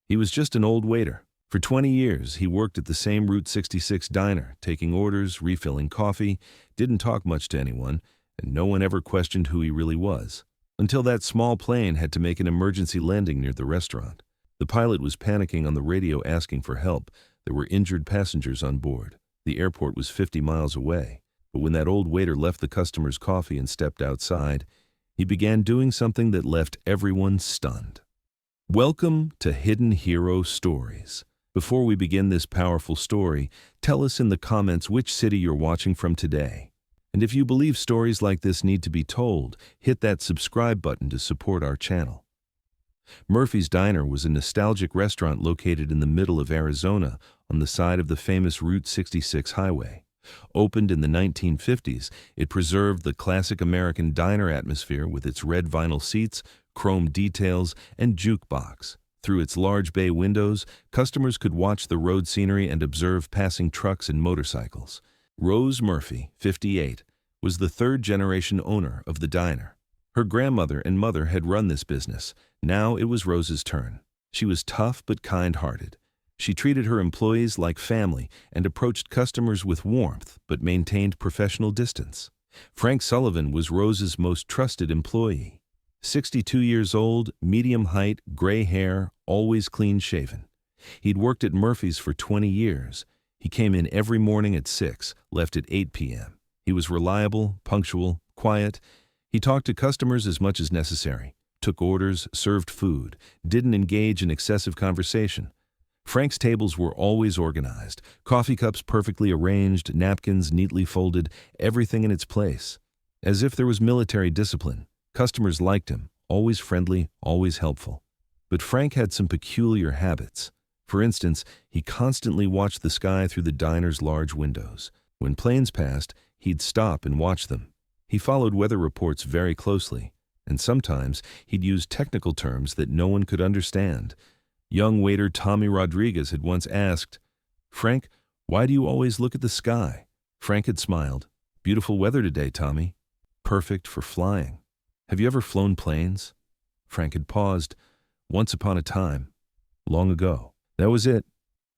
He was just an old waiter. For 20 years, he worked at the same Route 66 diner, taking orders, refilling coffee, didn't talk much to anyone, and no one ever questioned who he really was. Until that small plane had to make an emergency landing near the restaurant. The pilot was panicking on the radio asking for help. There were injured passengers on board. The airport was 50 miles away. But when that old waiter left the customer's coffee and stepped outside, he began doing something that left everyone stunned. Welcome to Hidden Hero Stories. Before we begin this powerful story, tell us in the comments which city you're watching from today. And if you believe stories like this need to be told, hit that subscribe button to support our channel. Murphy's Diner was a nostalgic restaurant located in the middle of Arizona on the side of the famous Route 66 highway. Opened in the 1950s, it preserved the classic American diner atmosphere with its red vinyl seats, chrome details, and jukebox. Through its large bay windows, customers could watch the road scenery and observe passing trucks and motorcycles. Rose Murphy, 58, was the third-generation owner of the diner. Her grandmother and mother had run this business. Now it was Rose's turn. She was tough but kind-hearted. She treated her employees like family and approached customers with warmth but maintained professional distance. Frank Sullivan was Rose's most trusted employee. 62 years old, medium height, gray hair, always clean-shaven. He'd worked at Murphy's for 20 years. He came in every morning at 6, left at 8 p.m. He was reliable, punctual, quiet. He talked to customers as much as necessary, took orders, served food, didn't engage in excessive conversation. Frank's tables were always organized, coffee cups perfectly arranged, napkins neatly folded, everything in its place. As if there was military discipline. Customers liked him, always friendly, always helpful. But Frank had some peculiar habits. For instance, he constantly watched the sky through the diner's large windows. When planes passed, he'd stop and watch them. He followed weather reports very closely, and sometimes he'd use technical terms that no one could understand. Young waiter Tommy Rodriguez had once asked, "Frank, why do you always look at the sky?" Frank had smiled. "Beautiful weather today, Tommy. Perfect for flying." "Have you ever flown planes?" Frank had paused. "Once upon a time. Long ago." That was it.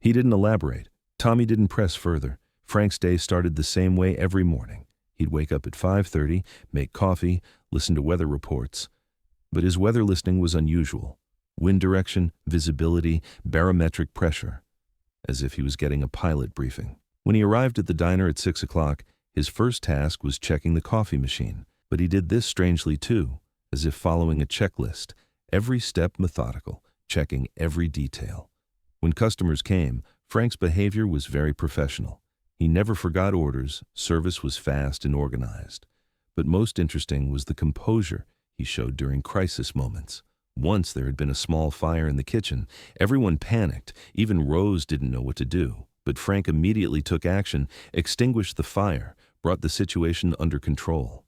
He didn't elaborate. Tommy didn't press further. Frank's day started the same way every morning. He'd wake up at 5:30, make coffee, listen to weather reports. But his weather listening was unusual. Wind direction, visibility, barometric pressure. As if he was getting a pilot briefing. When he arrived at the diner at 6 o'clock, his first task was checking the coffee machine. But he did this strangely too, as if following a checklist, every step methodical, checking every detail. When customers came, Frank's behavior was very professional. He never forgot orders, service was fast and organized. But most interesting was the composure he showed during crisis moments. Once there had been a small fire in the kitchen. Everyone panicked, even Rose didn't know what to do. But Frank immediately took action, extinguished the fire, brought the situation under control.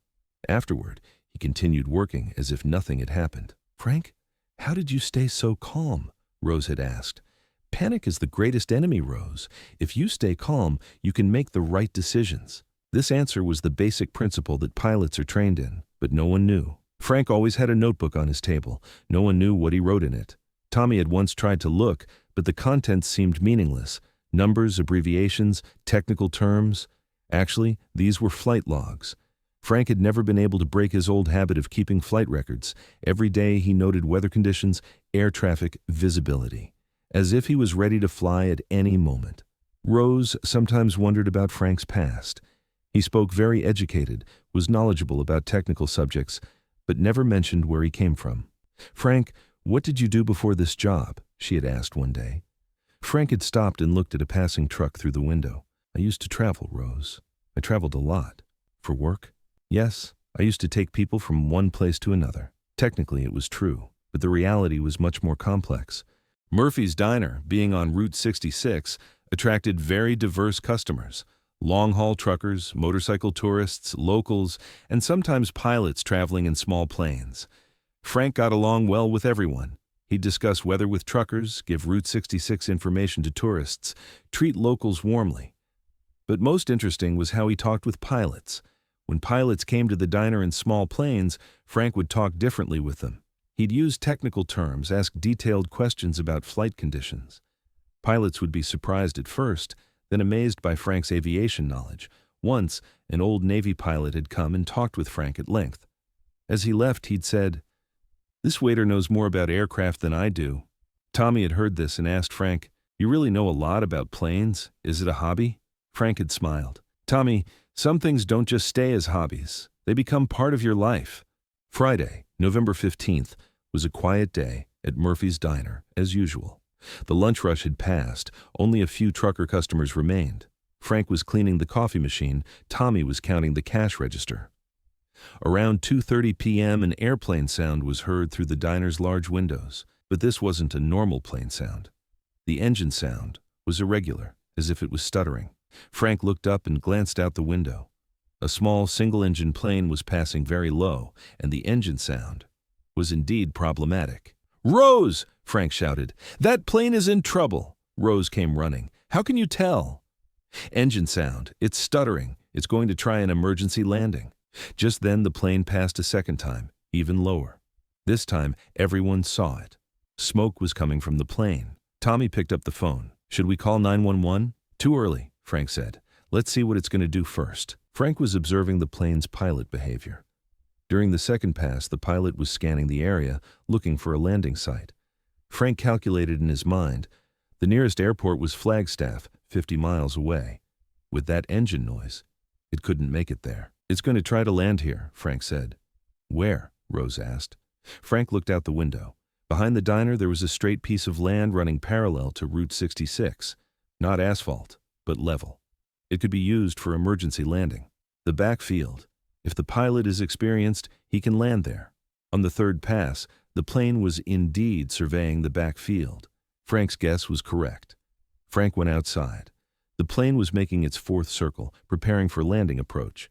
Afterward, he continued working as if nothing had happened. "Frank, how did you stay so calm?" Rose had asked. "Panic is the greatest enemy, Rose. If you stay calm, you can make the right decisions." This answer was the basic principle that pilots are trained in, but no one knew. Frank always had a notebook on his table. No one knew what he wrote in it. Tommy had once tried to look, but the contents seemed meaningless. Numbers, abbreviations, technical terms. Actually, these were flight logs. Frank had never been able to break his old habit of keeping flight records. Every day he noted weather conditions, air traffic, visibility, as if he was ready to fly at any moment. Rose sometimes wondered about Frank's past. He spoke very educated, was knowledgeable about technical subjects, but never mentioned where he came from. "Frank, what did you do before this job?" she had asked one day. Frank had stopped and looked at a passing truck through the window. "I used to travel, Rose. I traveled a lot." "For work?" "Yes, I used to take people from one place to another." Technically it was true, but the reality was much more complex. Murphy's Diner, being on Route 66, attracted very diverse customers. Long-haul truckers, motorcycle tourists, locals, and sometimes pilots traveling in small planes. Frank got along well with everyone. He'd discuss weather with truckers, give Route 66 information to tourists, treat locals warmly. But most interesting was how he talked with pilots. When pilots came to the diner in small planes, Frank would talk differently with them. He'd use technical terms, ask detailed questions about flight conditions. Pilots would be surprised at first, then amazed by Frank's aviation knowledge. Once, an old Navy pilot had come and talked with Frank at length. As he left, he'd said, "This waiter knows more about aircraft than I do." Tommy had heard this and asked Frank, "You really know a lot about planes? Is it a hobby?" Frank had smiled. "Tommy, some things don't just stay as hobbies. They become part of your life." Friday, November 15th, was a quiet day at Murphy's Diner, as usual. The lunch rush had passed. Only a few trucker customers remained. Frank was cleaning the coffee machine. Tommy was counting the cash register. Around 2:30 p.m., an airplane sound was heard through the diner's large windows. But this wasn't a normal plane sound. The engine sound was irregular, as if it was stuttering. Frank looked up and glanced out the window. A small single-engine plane was passing very low, and the engine sound was indeed problematic. "Rose!" Frank shouted. "That plane is in trouble!" Rose came running. "How can you tell?" "Engine sound. It's stuttering. It's going to try an emergency landing." Just then the plane passed a second time, even lower. This time everyone saw it. Smoke was coming from the plane. Tommy picked up the phone. "Should we call 911? "Too early," Frank said. "Let's see what it's going to do first." Frank was observing the plane's pilot behavior. During the second pass, the pilot was scanning the area, looking for a landing site. Frank calculated in his mind. The nearest airport was Flagstaff, 50 miles away. With that engine noise, it couldn't make it there. "It's going to try to land here," Frank said. "Where?" Rose asked. Frank looked out the window. Behind the diner, there was a straight piece of land running parallel to Route 66. Not asphalt, but level. It could be used for emergency landing. The backfield. If the pilot is experienced, he can land there. On the third pass, the plane was indeed surveying the backfield. Frank's guess was correct. Frank went outside. The plane was making its fourth circle, preparing for landing approach.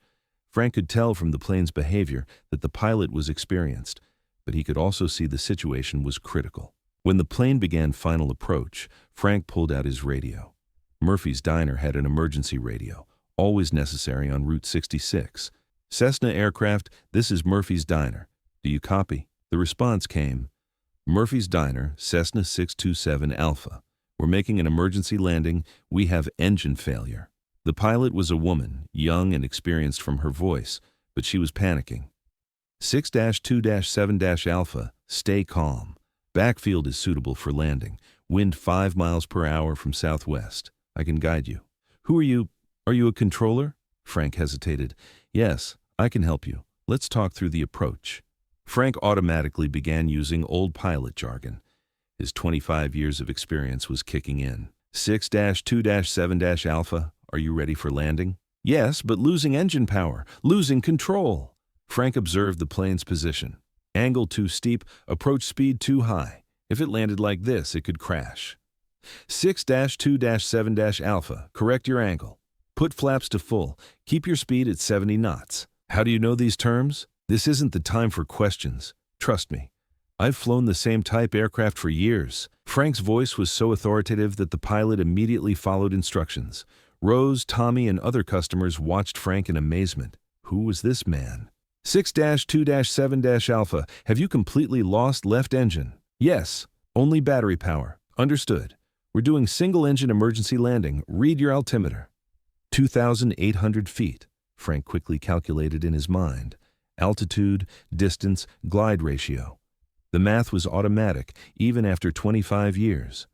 Frank could tell from the plane's behavior that the pilot was experienced, but he could also see the situation was critical. When the plane began final approach, Frank pulled out his radio. Murphy's Diner had an emergency radio, always necessary on Route 66. "Cessna aircraft, this is Murphy's Diner. Do you copy?" The response came, "Murphy's Diner, Cessna 627 Alpha. We're making an emergency landing. We have engine failure." The pilot was a woman, young and experienced from her voice, but she was panicking. 6-2-7- Alpha, stay calm. Backfield is suitable for landing. Wind 5 miles per hour from southwest. I can guide you. "Who are you? Are you a controller?" Frank hesitated. "Yes, I can help you. Let's talk through the approach." Frank automatically began using old pilot jargon. His 25 years of experience was kicking in. 6-2-7- Alpha, are you ready for landing?" "Yes, but losing engine power, losing control." Frank observed the plane's position. Angle too steep, approach speed too high. If it landed like this, it could crash. 6-2-7- Alpha, correct your angle. Put flaps to full. Keep your speed at 70 knots. How do you know these terms? This isn't the time for questions. Trust me. I've flown the same type aircraft for years. Frank's voice was so authoritative that the pilot immediately followed instructions. Rose, Tommy, and other customers watched Frank in amazement. Who was this man? 6-2-7- Alpha, have you completely lost left engine? Yes, only battery power. Understood. We're doing single-engine emergency landing. Read your altimeter. 2,800 feet, Frank quickly calculated in his mind. Altitude, distance, glide ratio. The math was automatic, even after 25 years.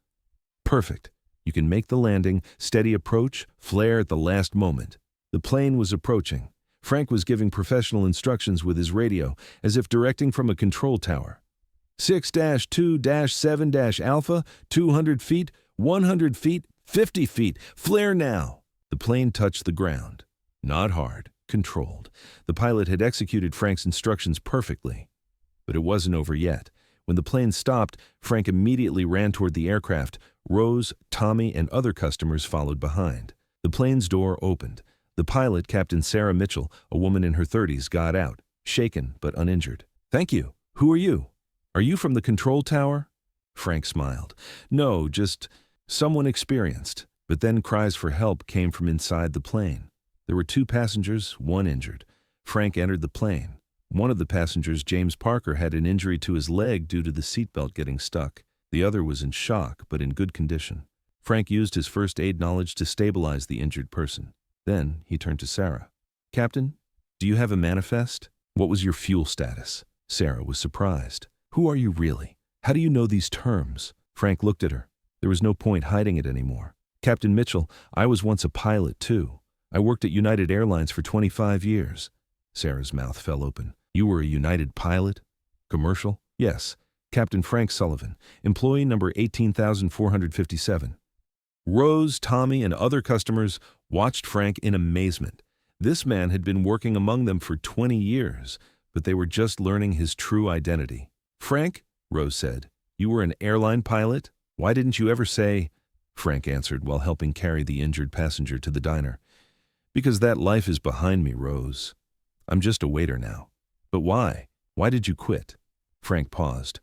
Perfect. You can make the landing, steady approach, flare at the last moment. The plane was approaching. Frank was giving professional instructions with his radio, as if directing from a control tower. 6-2-7- Alpha, 200 feet, 100 feet, 50 feet. Flare now. The plane touched the ground. Not hard, controlled. The pilot had executed Frank's instructions perfectly. But it wasn't over yet. When the plane stopped, Frank immediately ran toward the aircraft. Rose, Tommy, and other customers followed behind. The plane's door opened. The pilot, Captain Sarah Mitchell, a woman in her 30s, got out, shaken but uninjured. "Thank you. Who are you? Are you from the control tower?" Frank smiled. "No, just someone experienced." But then cries for help came from inside the plane. There were 2 passengers, 1 injured. Frank entered the plane. One of the passengers, James Parker, had an injury to his leg due to the seatbelt getting stuck. The other was in shock, but in good condition. Frank used his first aid knowledge to stabilize the injured person. Then he turned to Sarah. "Captain, do you have a manifest? What was your fuel status?" Sarah was surprised. "Who are you really? How do you know these terms?" Frank looked at her. There was no point hiding it anymore. "Captain Mitchell, I was once a pilot too. I worked at United Airlines for 25 years. Sarah's mouth fell open. "You were a United pilot? Commercial?" "Yes. Captain Frank Sullivan, employee number 18,457. Rose, Tommy, and other customers watched Frank in amazement. This man had been working among them for 20 years, but they were just learning his true identity. "Frank," Rose said, "you were an airline pilot? Why didn't you ever say—" Frank answered while helping carry the injured passenger to the diner. "Because that life is behind me, Rose. I'm just a waiter now." "But why? Why did you quit?" Frank paused.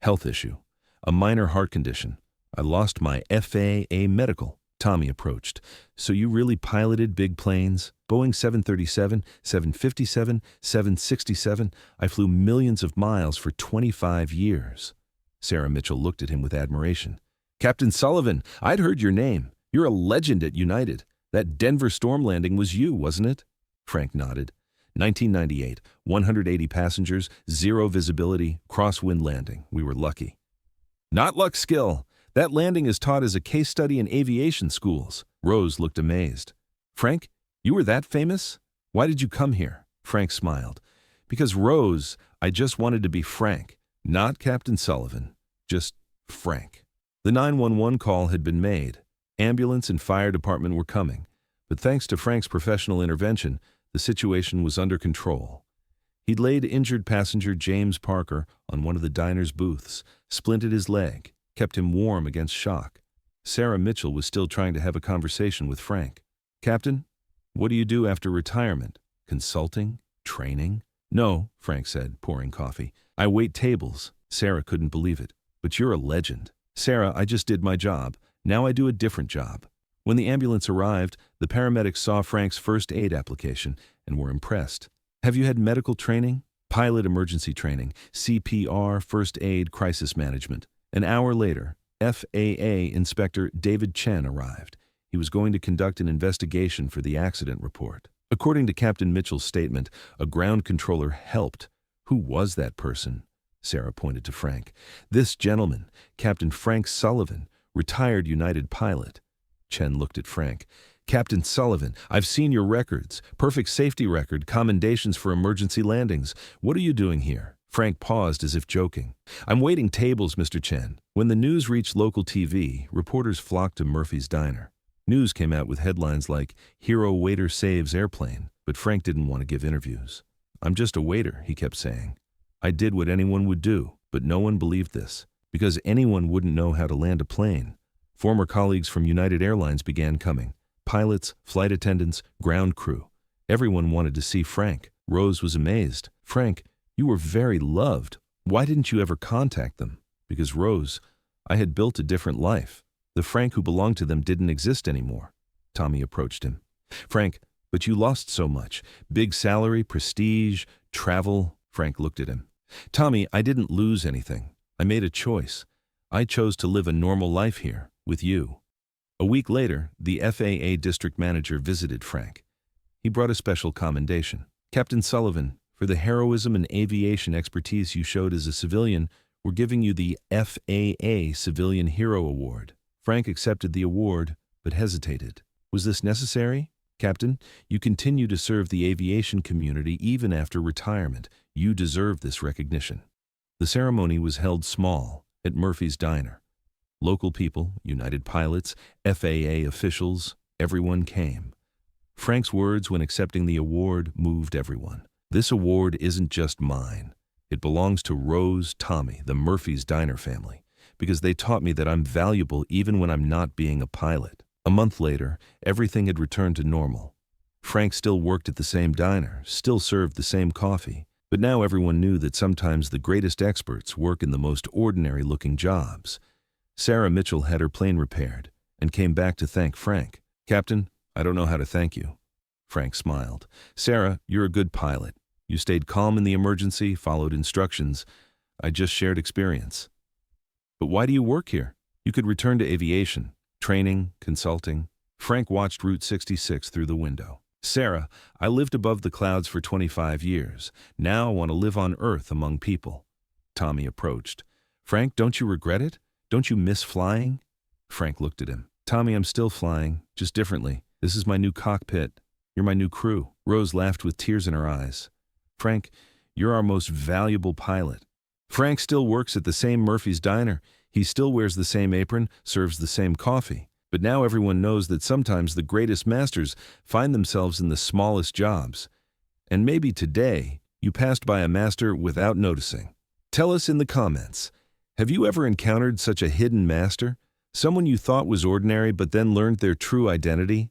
"Health issue. A minor heart condition. I lost my FAA medical." Tommy approached. "So you really piloted big planes? Boeing 737, 757, 767? I flew millions of miles for 25 years. Sarah Mitchell looked at him with admiration. "Captain Sullivan, I'd heard your name. You're a legend at United. That Denver storm landing was you, wasn't it?" Frank nodded. 1998, 180 passengers, 0 visibility, crosswind landing. We were lucky. "Not luck, skill. That landing is taught as a case study in aviation schools." Rose looked amazed. "Frank, you were that famous? Why did you come here?" Frank smiled. "Because, Rose, I just wanted to be Frank, not Captain Sullivan, just Frank." The 911 call had been made. Ambulance and fire department were coming, but thanks to Frank's professional intervention, the situation was under control. He'd laid injured passenger James Parker on one of the diner's booths, splinted his leg, kept him warm against shock. Sarah Mitchell was still trying to have a conversation with Frank. "Captain, what do you do after retirement? Consulting? Training?" "No," Frank said, pouring coffee. "I wait tables." Sarah couldn't believe it. "But you're a legend." "Sarah, I just did my job. Now I do a different job." When the ambulance arrived, the paramedics saw Frank's first aid application and were impressed. "Have you had medical training?" "Pilot emergency training, CPR, first aid, crisis management." An hour later, FAA Inspector David Chen arrived. He was going to conduct an investigation for the accident report. According to Captain Mitchell's statement, a ground controller helped. Who was that person? Sarah pointed to Frank. "This gentleman, Captain Frank Sullivan, retired United pilot." Chen looked at Frank. "Captain Sullivan, I've seen your records. Perfect safety record, commendations for emergency landings. What are you doing here?" Frank paused as if joking. "I'm waiting tables, Mr. Chen." When the news reached local TV, reporters flocked to Murphy's Diner. News came out with headlines like, "Hero Waiter Saves Airplane," but Frank didn't want to give interviews. "I'm just a waiter," he kept saying. "I did what anyone would do," but no one believed this, because anyone wouldn't know how to land a plane. Former colleagues from United Airlines began coming. Pilots, flight attendants, ground crew. Everyone wanted to see Frank. Rose was amazed. "Frank, you were very loved. Why didn't you ever contact them?" "Because, Rose, I had built a different life. The Frank who belonged to them didn't exist anymore." Tommy approached him. "Frank, but you lost so much. Big salary, prestige, travel." Frank looked at him. "Tommy, I didn't lose anything. I made a choice. I chose to live a normal life here, with you." A week later, the FAA district manager visited Frank. He brought a special commendation. "Captain Sullivan, for the heroism and aviation expertise you showed as a civilian, we're giving you the FAA Civilian Hero Award." Frank accepted the award, but hesitated. "Was this necessary?" "Captain, you continue to serve the aviation community even after retirement. You deserve this recognition." The ceremony was held small, at Murphy's Diner. Local people, United pilots, FAA officials, everyone came. Frank's words when accepting the award moved everyone. "This award isn't just mine. It belongs to Rose, Tommy, the Murphy's Diner family, because they taught me that I'm valuable even when I'm not being a pilot." A month later, everything had returned to normal. Frank still worked at the same diner, still served the same coffee, but now everyone knew that sometimes the greatest experts work in the most ordinary-looking jobs. Sarah Mitchell had her plane repaired and came back to thank Frank. "Captain, I don't know how to thank you." Frank smiled. "Sarah, you're a good pilot. You stayed calm in the emergency, followed instructions. I just shared experience. But why do you work here? You could return to aviation, training, consulting. Frank watched Route 66 through the window. Sarah, I lived above the clouds for 25 years. Now I want to live on Earth among people. Tommy approached. Frank, don't you regret it? Don't you miss flying? Frank looked at him. Tommy, I'm still flying, just differently. This is my new cockpit. You're my new crew. Rose laughed with tears in her eyes. Frank, you're our most valuable pilot. Frank still works at the same Murphy's Diner. He still wears the same apron, serves the same coffee. But now everyone knows that sometimes the greatest masters find themselves in the smallest jobs. And maybe today, you passed by a master without noticing. Tell us in the comments, have you ever encountered such a hidden master? Someone you thought was ordinary but then learned their true identity?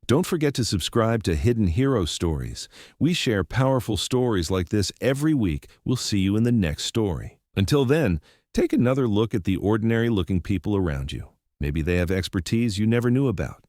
Don't forget to subscribe to Hidden Hero Stories. We share powerful stories like this every week. We'll see you in the next story. Until then, take another look at the ordinary-looking people around you. Maybe they have expertise you never knew about.